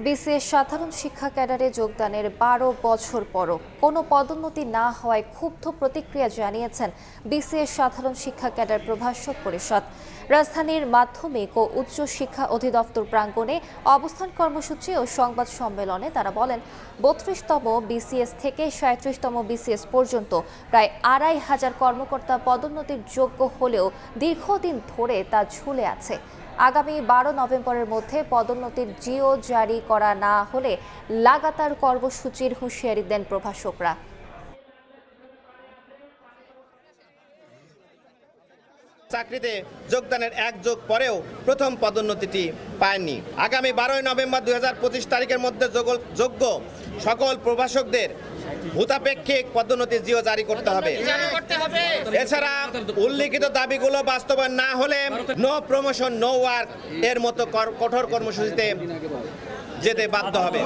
BCS সাধারণ শিক্ষা ক্যাডারে যোগদানের ১২ বছর পরও কোনো পদোন্নতি না হওয়ায় ক্ষুব্ধ প্রতিক্রিয়া জানিয়েছেন বিসিএস সাধারণ শিক্ষা ক্যাডার প্রভাষক পরিষদ। রাজধানীর মাধ্যমিক ও উচ্চ শিক্ষা অধিদপ্তর প্রাঙ্গণে অবস্থান কর্মসূচি ও সংবাদ সম্মেলনে তারা বলেন, ৩২তম বিসিএস থেকে ৩৭তম বিসিএস পর্যন্ত প্রায় ২৫০০ কর্মকর্তা পদোন্নতির যোগ্য হলেও দীর্ঘদিন ধরে তা ঝুলে আছে। আগামী ১২ নভেম্বরের মধ্যে পদোন্নতির জিও জারি করা না হলে লাগাতার কর্মসূচির হুঁশিয়ারি দেন প্রভাষকরা। চাকরিতে যোগদানের ১ যোগ পরেও প্রথম পদোন্নতিটি পায়নি। আগামী ১২ নভেম্বর ২০২৫ তারিখের মধ্যে যোগ্য সকল প্রভাষকদের ভূতাপেক্ষিক পদোন্নতি জিও জারি করতে হবে। এছাড়া উল্লিখিত দাবিগুলো বাস্তবায়ন না হলে নো প্রমোশন নো ওয়ার্ক এর মতো কঠোর কর্মসূচিতে যেতে বাধ্য হবে।